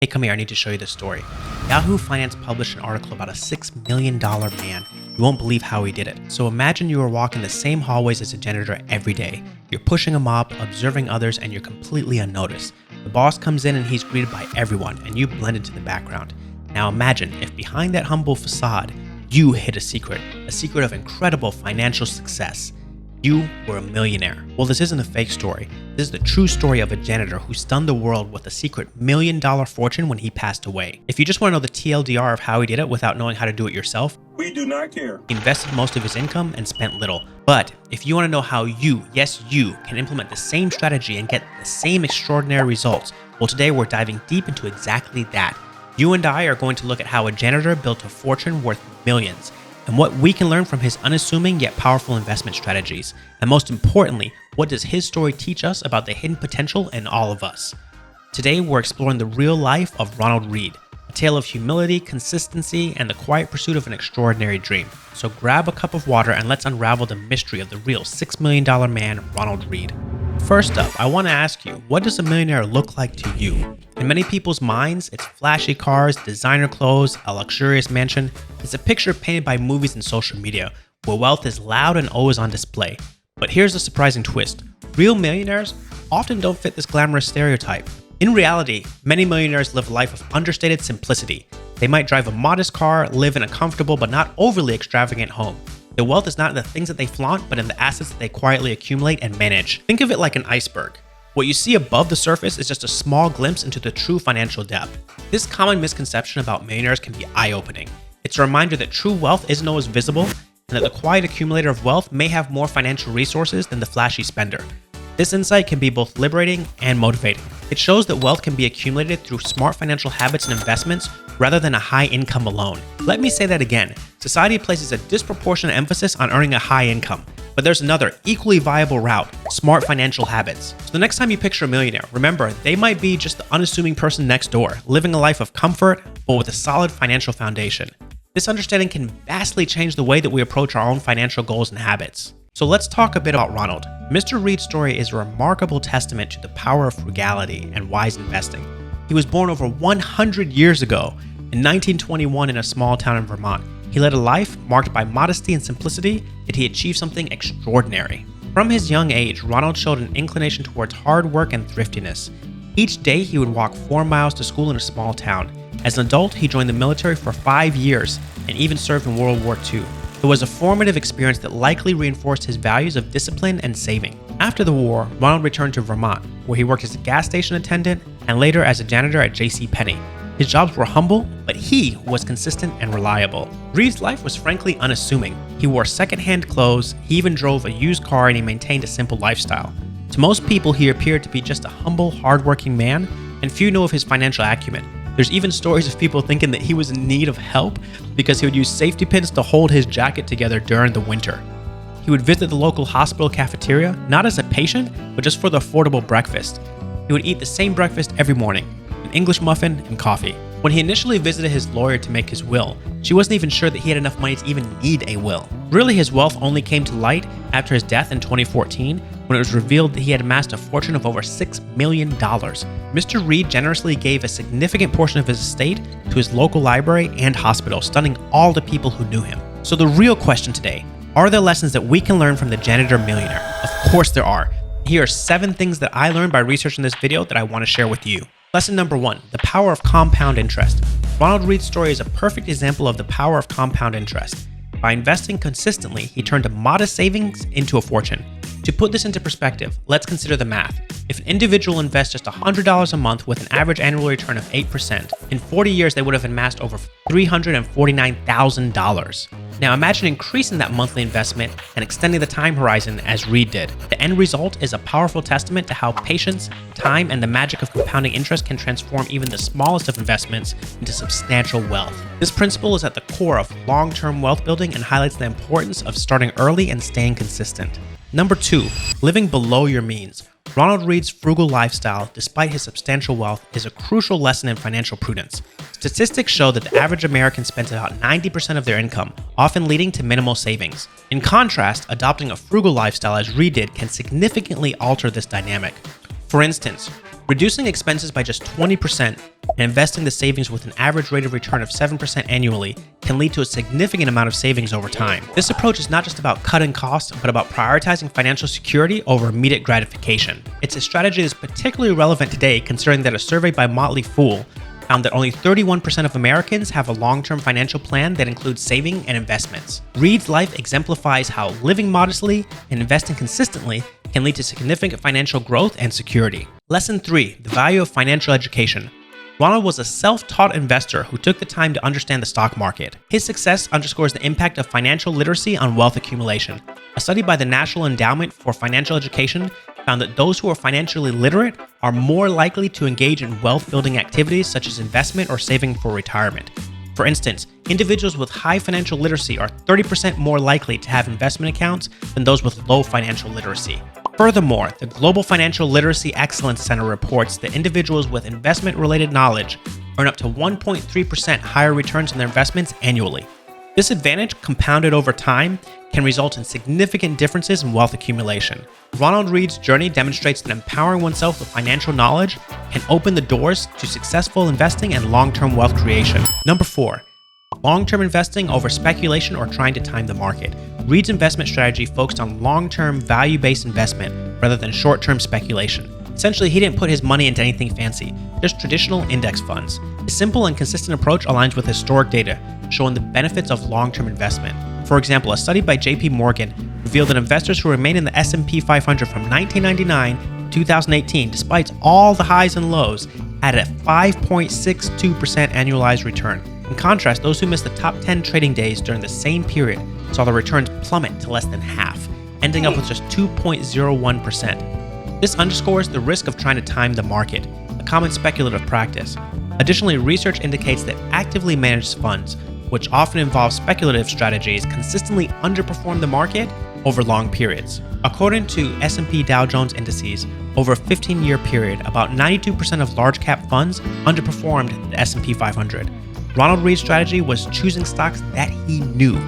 Hey, come here, I need to show you this story. Yahoo Finance published an article about a $6 million man. You won't believe how he did it. So imagine you are walking the same hallways as a janitor every day. You're pushing a mop, observing others, and you're completely unnoticed. The boss comes in and he's greeted by everyone, and you blend into the background. Now imagine if behind that humble facade, you hid a secret of incredible financial success. You were a millionaire. Well, this isn't a fake story. This is the true story of a janitor who stunned the world with a secret $1 million fortune when he passed away. If you just want to know the TLDR of how he did it without knowing how to do it yourself, we do not care. He invested most of his income and spent little. But if you want to know how you, yes you, can implement the same strategy and get the same extraordinary results, well, today we're diving deep into exactly that. You and I are going to look at how a janitor built a fortune worth millions, and what we can learn from his unassuming yet powerful investment strategies. And most importantly, what does his story teach us about the hidden potential in all of us? Today, we're exploring the real life of Ronald Read, a tale of humility, consistency, and the quiet pursuit of an extraordinary dream. So grab a cup of water and let's unravel the mystery of the real $6 million man, Ronald Read. First up, I want to ask you, what does a millionaire look like to you? In many people's minds, it's flashy cars, designer clothes, a luxurious mansion. It's a picture painted by movies and social media, where wealth is loud and always on display. But here's the surprising twist. Real millionaires often don't fit this glamorous stereotype. In reality, many millionaires live a life of understated simplicity. They might drive a modest car, live in a comfortable but not overly extravagant home. Their wealth is not in the things that they flaunt, but in the assets that they quietly accumulate and manage. Think of it like an iceberg. What you see above the surface is just a small glimpse into the true financial depth. This common misconception about millionaires can be eye-opening. It's a reminder that true wealth isn't always visible, and that the quiet accumulator of wealth may have more financial resources than the flashy spender. This insight can be both liberating and motivating. It shows that wealth can be accumulated through smart financial habits and investments rather than a high income alone. Let me say that again. Society places a disproportionate emphasis on earning a high income, but there's another equally viable route: smart financial habits. So the next time you picture a millionaire, remember they might be just the unassuming person next door, living a life of comfort, but with a solid financial foundation. This understanding can vastly change the way that we approach our own financial goals and habits. So let's talk a bit about Ronald. Mr. Read's story is a remarkable testament to the power of frugality and wise investing. He was born over 100 years ago in 1921 in a small town in Vermont. He led a life marked by modesty and simplicity, yet he achieved something extraordinary. From his young age, Ronald showed an inclination towards hard work and thriftiness. Each day, he would walk 4 miles to school in a small town. As an adult, he joined the military for 5 years and even served in World War II. It was a formative experience that likely reinforced his values of discipline and saving. After the war, Ronald returned to Vermont, where he worked as a gas station attendant and later as a janitor at JCPenney. His jobs were humble, but he was consistent and reliable. Read's life was frankly unassuming. He wore secondhand clothes, he even drove a used car, and he maintained a simple lifestyle. To most people, he appeared to be just a humble, hardworking man, and few know of his financial acumen. There's even stories of people thinking that he was in need of help because he would use safety pins to hold his jacket together during the winter. He would visit the local hospital cafeteria, not as a patient, but just for the affordable breakfast. He would eat the same breakfast every morning, an English muffin and coffee. When he initially visited his lawyer to make his will, she wasn't even sure that he had enough money to even need a will. Really, his wealth only came to light after his death in 2014, when it was revealed that he had amassed a fortune of over $6 million. Mr. Read generously gave a significant portion of his estate to his local library and hospital, stunning all the people who knew him. So the real question today, are there lessons that we can learn from the janitor millionaire? Of course there are. Here are 7 things that I learned by researching this video that I want to share with you. Lesson number 1, the power of compound interest. Ronald Read's story is a perfect example of the power of compound interest. By investing consistently, he turned a modest savings into a fortune. To put this into perspective, let's consider the math. If an individual invests just $100 a month with an average annual return of 8%, in 40 years they would have amassed over $349,000. Now imagine increasing that monthly investment and extending the time horizon as Read did. The end result is a powerful testament to how patience, time, and the magic of compounding interest can transform even the smallest of investments into substantial wealth. This principle is at the core of long-term wealth building and highlights the importance of starting early and staying consistent. Number 2, living below your means. Ronald Read's frugal lifestyle, despite his substantial wealth, is a crucial lesson in financial prudence. Statistics show that the average American spends about 90% of their income, often leading to minimal savings. In contrast, adopting a frugal lifestyle as Read did can significantly alter this dynamic. For instance, Reducing expenses by just 20% and investing the savings with an average rate of return of 7% annually can lead to a significant amount of savings over time. This approach is not just about cutting costs, but about prioritizing financial security over immediate gratification. It's a strategy that's particularly relevant today, considering that a survey by Motley Fool found that only 31% of Americans have a long-term financial plan that includes saving and investments. Read's life exemplifies how living modestly and investing consistently can lead to significant financial growth and security. Lesson 3, the value of financial education. Ronald was a self-taught investor who took the time to understand the stock market. His success underscores the impact of financial literacy on wealth accumulation. A study by the National Endowment for Financial Education found that those who are financially literate are more likely to engage in wealth-building activities such as investment or saving for retirement. For instance, individuals with high financial literacy are 30% more likely to have investment accounts than those with low financial literacy. Furthermore, the Global Financial Literacy Excellence Center reports that individuals with investment-related knowledge earn up to 1.3% higher returns on their investments annually. This advantage, compounded over time, can result in significant differences in wealth accumulation. Ronald Read's journey demonstrates that empowering oneself with financial knowledge can open the doors to successful investing and long-term wealth creation. Number 4, long-term investing over speculation or trying to time the market. Read's investment strategy focused on long-term value-based investment rather than short-term speculation. Essentially, he didn't put his money into anything fancy, just traditional index funds. His simple and consistent approach aligns with historic data, showing the benefits of long-term investment. For example, a study by JP Morgan revealed that investors who remain in the S&P 500 from 1999 to 2018, despite all the highs and lows, had a 5.62% annualized return. In contrast, those who missed the top 10 trading days during the same period saw the returns plummet to less than half, ending up with just 2.01%. This underscores the risk of trying to time the market, a common speculative practice. Additionally, research indicates that actively managed funds, which often involve speculative strategies, consistently underperform the market over long periods. According to S&P Dow Jones indices, over a 15-year period, about 92% of large-cap funds underperformed the S&P 500. Ronald Read's strategy was choosing stocks that he knew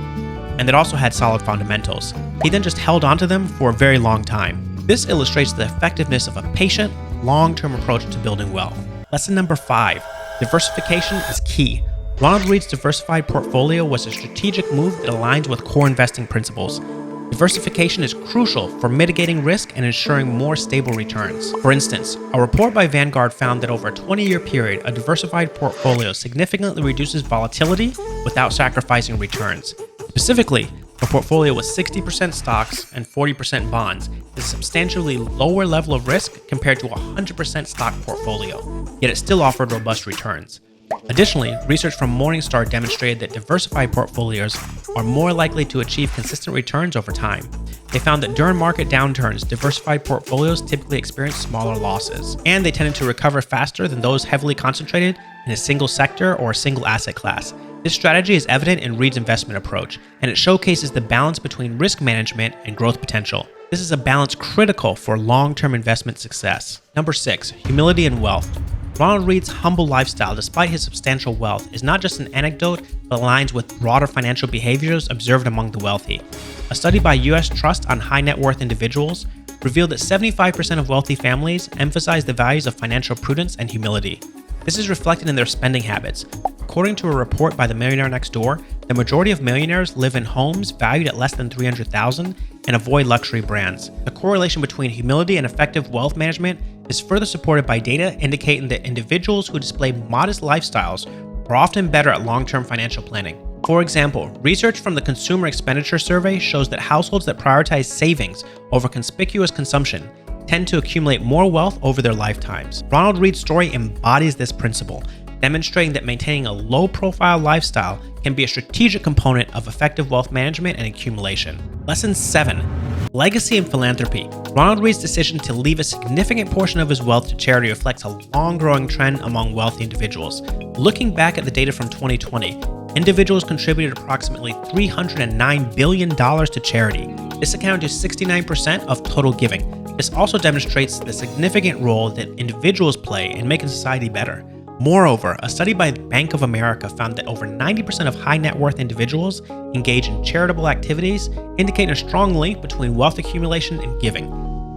and that also had solid fundamentals. He then just held onto them for a very long time. This illustrates the effectiveness of a patient, long-term approach to building wealth. Lesson number 5, diversification is key. Ronald Read's diversified portfolio was a strategic move that aligns with core investing principles. Diversification is crucial for mitigating risk and ensuring more stable returns. For instance, a report by Vanguard found that over a 20-year period, a diversified portfolio significantly reduces volatility without sacrificing returns. Specifically, a portfolio with 60% stocks and 40% bonds is a substantially lower level of risk compared to a 100% stock portfolio, yet it still offered robust returns. Additionally, research from Morningstar demonstrated that diversified portfolios are more likely to achieve consistent returns over time. They found that during market downturns, diversified portfolios typically experience smaller losses, and they tended to recover faster than those heavily concentrated in a single sector or a single asset class. This strategy is evident in Read's investment approach, and it showcases the balance between risk management and growth potential. This is a balance critical for long-term investment success. Number 6, humility and wealth. Ronald Read's humble lifestyle, despite his substantial wealth, is not just an anecdote, but aligns with broader financial behaviors observed among the wealthy. A study by U.S. Trust on high net worth individuals revealed that 75% of wealthy families emphasize the values of financial prudence and humility. This is reflected in their spending habits. According to a report by the Millionaire Next Door, the majority of millionaires live in homes valued at less than $300,000 and avoid luxury brands. The correlation between humility and effective wealth management is further supported by data indicating that individuals who display modest lifestyles are often better at long-term financial planning. For example, research from the Consumer Expenditure Survey shows that households that prioritize savings over conspicuous consumption tend to accumulate more wealth over their lifetimes. Ronald Read's story embodies this principle, demonstrating that maintaining a low-profile lifestyle can be a strategic component of effective wealth management and accumulation. Lesson 7, legacy and philanthropy. Ronald Read's decision to leave a significant portion of his wealth to charity reflects a long-growing trend among wealthy individuals. Looking back at the data from 2020, individuals contributed approximately $309 billion to charity. This accounted to 69% of total giving. This also demonstrates the significant role that individuals play in making society better. Moreover, a study by Bank of America found that over 90% of high net worth individuals engage in charitable activities, indicating a strong link between wealth accumulation and giving.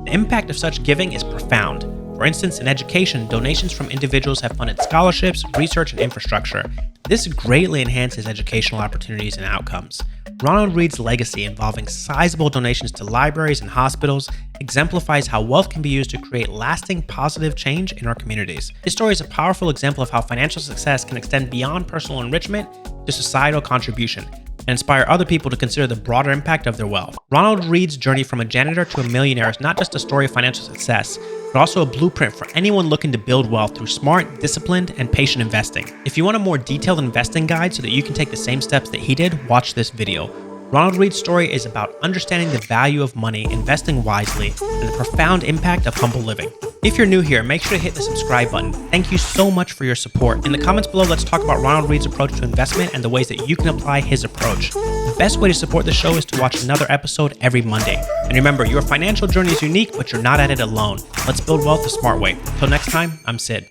The impact of such giving is profound. For instance, in education, donations from individuals have funded scholarships, research, and infrastructure. This greatly enhances educational opportunities and outcomes. Ronald Read's legacy, involving sizable donations to libraries and hospitals, exemplifies how wealth can be used to create lasting positive change in our communities. This story is a powerful example of how financial success can extend beyond personal enrichment to societal contribution and inspire other people to consider the broader impact of their wealth. Ronald Read's journey from a janitor to a millionaire is not just a story of financial success, but also a blueprint for anyone looking to build wealth through smart, disciplined, and patient investing. If you want a more detailed investing guide so that you can take the same steps that he did, watch this video. Ronald Read's story is about understanding the value of money, investing wisely, and the profound impact of humble living. If you're new here, make sure to hit the subscribe button. Thank you so much for your support. In the comments below, let's talk about Ronald Read's approach to investment and the ways that you can apply his approach. The best way to support the show is to watch another episode every Monday. And remember, your financial journey is unique, but you're not at it alone. Let's build wealth the smart way. Until next time, I'm Sid.